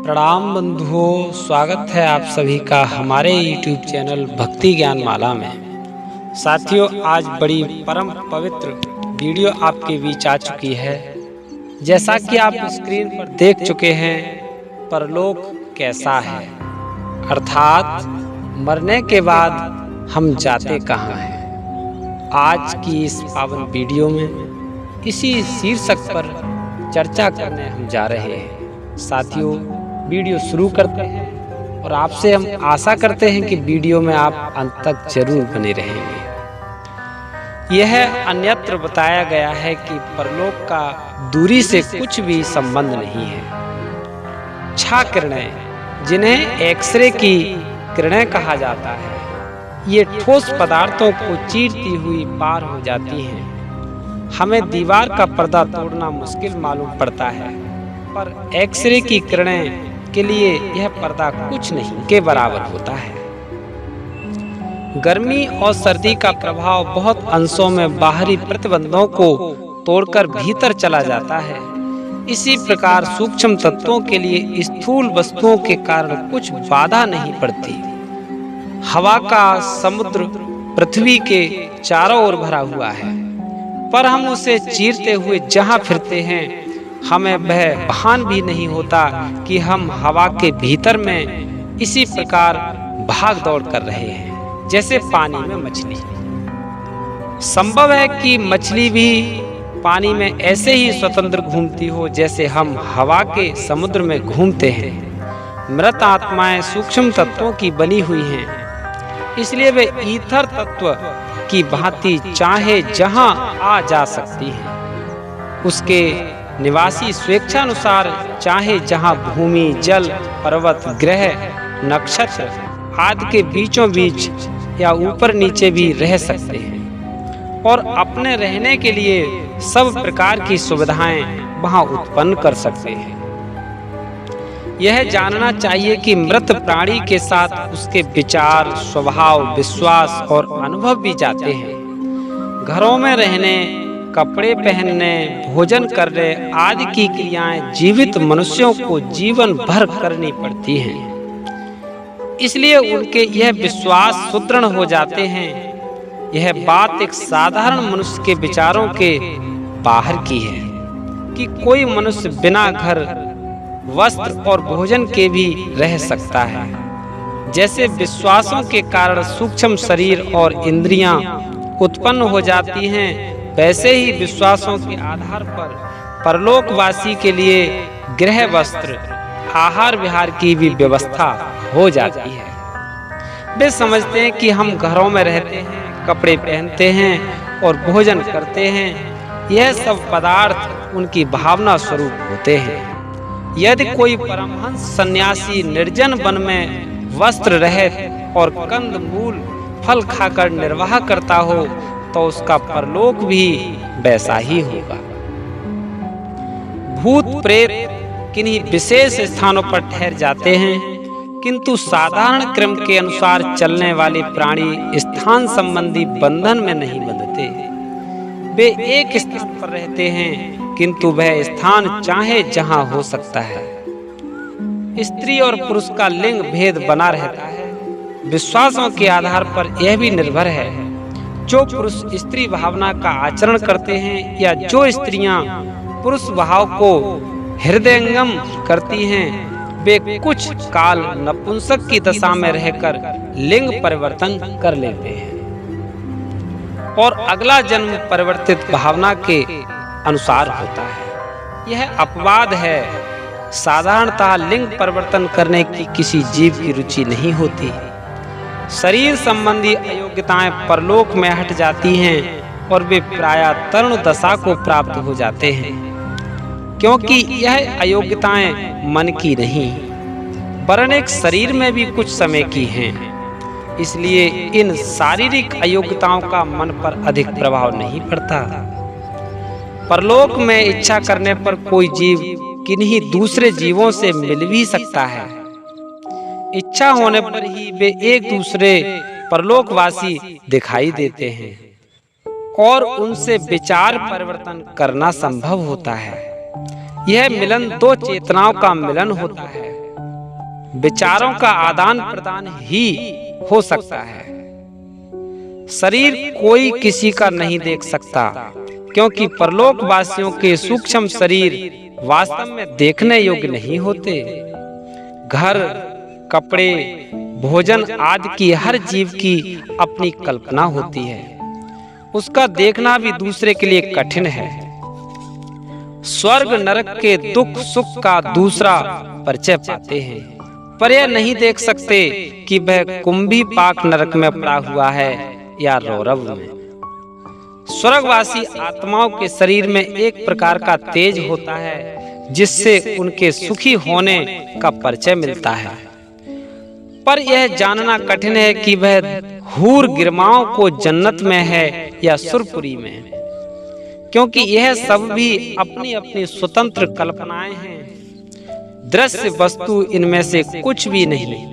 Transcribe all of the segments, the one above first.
प्रणाम बंधुओं, स्वागत है आप सभी का हमारे YouTube चैनल भक्ति ज्ञान माला में। साथियों, आज बड़ी परम पवित्र वीडियो आपके बीच आ चुकी है। जैसा कि आप स्क्रीन पर देख चुके हैं, परलोक कैसा है, अर्थात मरने के बाद हम जाते कहाँ हैं। आज की इस पावन वीडियो में इसी शीर्षक पर चर्चा करने हम जा रहे हैं। साथियों, वीडियो शुरू करते हैं और आपसे हम आशा करते हैं कि वीडियो में आप अंत तक जरूर बने रहेंगे। यह अन्यत्र बताया गया है कि परलोक का दूरी से कुछ भी संबंध नहीं है। छा किरणें, जिन्हें एक्सरे की किरणें कहा जाता है, ये ठोस पदार्थों को चीरती हुई पार हो जाती हैं। हमें दीवार का पर्दा तोड़ना मुश्किल मालूम पड़ता है, पर एक्सरे की किरणें के लिए यह पर्दा कुछ नहीं के बराबर होता है। गर्मी और सर्दी का प्रभाव बहुत अंशों में बाहरी प्रतिबंधों को तोड़कर भीतर चला जाता है। इसी प्रकार सूक्ष्म तत्वों के लिए स्थूल वस्तुओं के कारण कुछ बाधा नहीं पड़ती। हवा का समुद्र पृथ्वी के चारों ओर भरा हुआ है, पर हम उसे चीरते हुए जहां फिरते हैं, हमें वह भान भी नहीं होता कि हम हवा के भीतर में इसी प्रकार भाग दौड़ कर रहे हैं जैसे पानी में मछली। संभव है कि मछली भी पानी में ऐसे ही स्वतंत्र घूमती हो जैसे हम हवा के समुद्र में घूमते हैं। मृत आत्माएं सूक्ष्म तत्वों की बनी हुई हैं, इसलिए वे ईथर तत्व की भांति चाहे जहां आ जा सकती हैं। उसके निवासी स्वेच्छानुसार चाहे जहां भूमि, जल, पर्वत, ग्रह, नक्षत्र आदि के बीचों बीच या ऊपर नीचे भी रह सकते हैं और अपने रहने के लिए सब प्रकार की सुविधाएं वहां उत्पन्न कर सकते हैं। यह जानना चाहिए कि मृत प्राणी के साथ उसके विचार, स्वभाव, विश्वास और अनुभव भी जाते हैं। घरों में रहने, कपड़े पहनने, भोजन करने आदि की क्रियाएं जीवित मनुष्यों को जीवन भर करनी पड़ती हैं। इसलिए उनके यह विश्वास सुदृढ़ हो जाते हैं। यह बात एक साधारण मनुष्य के विचारों के बाहर की है कि कोई मनुष्य बिना घर, वस्त्र और भोजन के भी रह सकता है। जैसे विश्वासों के कारण सूक्ष्म शरीर और इंद्रियां उत्पन्न हो जाती हैं, वैसे ही विश्वासों के आधार पर परलोकवासी के लिए गृह, वस्त्र, आहार विहार की भी व्यवस्था हो जाती है। वे समझते हैं कि हम घरों में रहते हैं, कपड़े पहनते हैं और भोजन करते हैं। यह सब पदार्थ उनकी भावना स्वरूप होते हैं। यदि कोई परमहंस सन्यासी निर्जन वन में वस्त्र रहित और कंद मूल फल खाकर निर्वाह करता हो, तो उसका परलोक भी वैसा ही होगा। भूत प्रेत किन्हीं विशेष स्थानों पर ठहर जाते हैं, किंतु साधारण क्रम के अनुसार चलने वाले प्राणी स्थान संबंधी बंधन में नहीं बंधते। वे एक स्थान पर रहते हैं, किंतु वह स्थान चाहे जहां हो सकता है। स्त्री और पुरुष का लिंग भेद बना रहता है। विश्वासों के आधार पर यह भी निर्भर है, जो पुरुष स्त्री भावना का आचरण करते हैं या जो स्त्रियां पुरुष भाव को हृदयंगम करती हैं, वे कुछ काल नपुंसक की दशा में रहकर लिंग परिवर्तन कर लेते हैं और अगला जन्म परिवर्तित भावना के अनुसार होता है। यह अपवाद है। साधारणतः लिंग परिवर्तन करने की किसी जीव की रुचि नहीं होती। शरीर संबंधी अयोग्यताएं परलोक में हट जाती हैं और वे प्रायः तरुण दशा को प्राप्त हो जाते हैं, क्योंकि यह अयोग्यताएं मन की नहीं, वरन एक शरीर में भी कुछ समय की हैं। इसलिए इन शारीरिक अयोग्यताओं का मन पर अधिक प्रभाव नहीं पड़ता। परलोक में इच्छा करने पर कोई जीव किन्हीं दूसरे जीवों से मिल भी सकता है। इच्छा होने पर ही वे एक दूसरे परलोकवासी दिखाई देते हैं और उनसे विचार परिवर्तन करना संभव होता है। यह मिलन दो चेतनाओं का मिलन होता है। विचारों का आदान प्रदान ही हो सकता है। शरीर कोई किसी का नहीं देख सकता, क्योंकि परलोकवासियों के सूक्ष्म शरीर वास्तव में देखने योग्य नहीं होते। घर, कपड़े, भोजन आदि की हर जीव की अपनी कल्पना होती है। उसका देखना भी दूसरे के लिए कठिन है। स्वर्ग नरक के दुख सुख का दूसरा परिचय पाते हैं, पर यह नहीं देख सकते कि वह कुंभी पाक नरक में पड़ा हुआ है या रौरव में। स्वर्गवासी आत्माओं के शरीर में एक प्रकार का तेज होता है, जिससे उनके सुखी होने का परिचय मिलता है। पर यह जानना कठिन है कि वह हूर गिरमाओं को जन्नत में है या सुरपुरी में, क्योंकि यह सब भी अपनी अपनी स्वतंत्र कल्पनाएं हैं। दृश्य वस्तु इनमें से कुछ भी नहीं।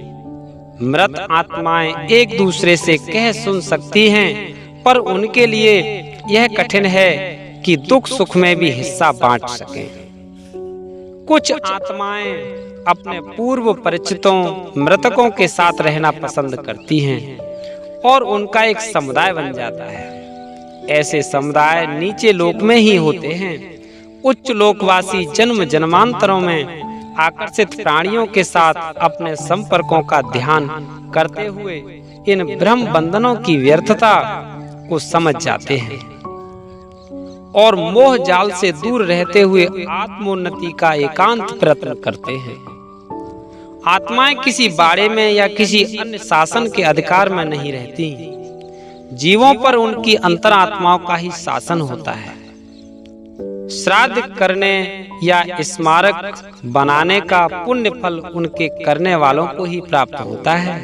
मृत आत्माएं एक दूसरे से कह सुन सकती हैं, पर उनके लिए यह कठिन है कि दुख सुख में भी हिस्सा बांट सकें। कुछ आत्माएं अपने पूर्व परिचितों मृतकों के साथ रहना पसंद करती हैं और उनका एक समुदाय बन जाता है। ऐसे समुदाय नीचे लोक में ही होते हैं। उच्च लोकवासी जन्म जन्मांतरों में आकर्षित प्राणियों के साथ अपने संपर्कों का ध्यान करते हुए इन भ्रम बंधनों की व्यर्थता को समझ जाते हैं और मोह जाल से दूर रहते हुए आत्मोन्नति का एकांत प्रयत्न करते हैं। आत्माएं किसी बाड़े में या किसी अन्य शासन के अधिकार में नहीं रहती। जीवों पर उनकी अंतरात्माओं का ही शासन होता है। श्राद्ध करने या स्मारक बनाने का पुण्य फल उनके करने वालों को ही प्राप्त होता है।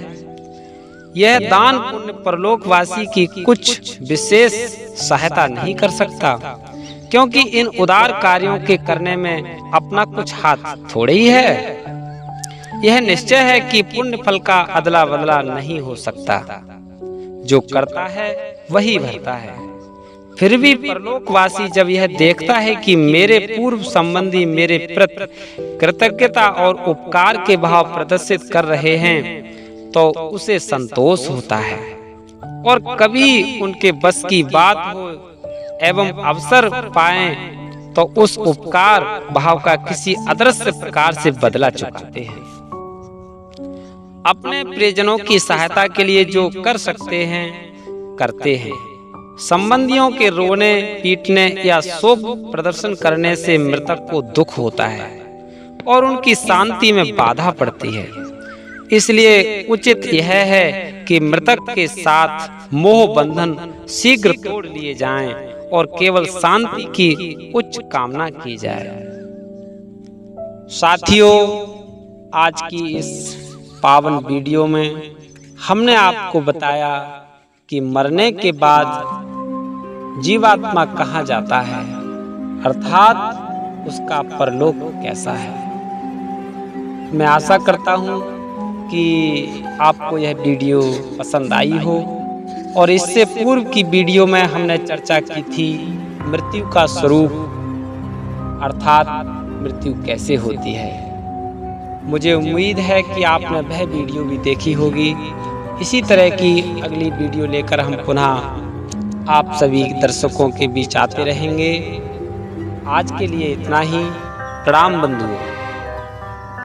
यह दान पुण्य परलोकवासी की कुछ विशेष सहायता नहीं कर सकता, क्योंकि इन उदार कार्यों के करने में अपना कुछ हाथ थोड़े ही है। यह निश्चय है कि पुण्य फल का अदला बदला नहीं हो सकता। जो करता है वही भरता है। फिर भी परलोकवासी जब यह देखता है कि मेरे पूर्व संबंधी मेरे प्रति कृतज्ञता और उपकार के भाव प्रदर्शित कर रहे हैं, तो उसे संतोष होता है। और कभी उनके बस की बात हो एवं अवसर पाएं, तो उस उपकार भाव का किसी अदृश्य प्रकार से बदला चुकाते हैं। अपने प्रियजनों की सहायता के लिए जो कर सकते हैं करते हैं। संबंधियों के रोने पीटने या शोक प्रदर्शन करने से मृतक को दुख होता है और उनकी शांति में बाधा पड़ती है। इसलिए उचित यह है कि मृतक के साथ मोह बंधन शीघ्र तोड़ लिए जाएं और केवल शांति की उच्च कामना की जाए। साथियों, आज की इस पावन वीडियो में हमने आपको बताया कि मरने के बाद जीवात्मा कहाँ जाता है, अर्थात उसका परलोक कैसा है। मैं आशा करता हूँ कि आपको यह वीडियो पसंद आई हो। और इससे पूर्व की वीडियो में हमने चर्चा की थी मृत्यु का स्वरूप, अर्थात मृत्यु कैसे होती है। मुझे उम्मीद है कि आपने वह वीडियो भी देखी होगी। इसी तरह की अगली वीडियो लेकर हम पुनः आप सभी दर्शकों के बीच आते रहेंगे। आज के लिए इतना ही। प्रणाम बंधुओं।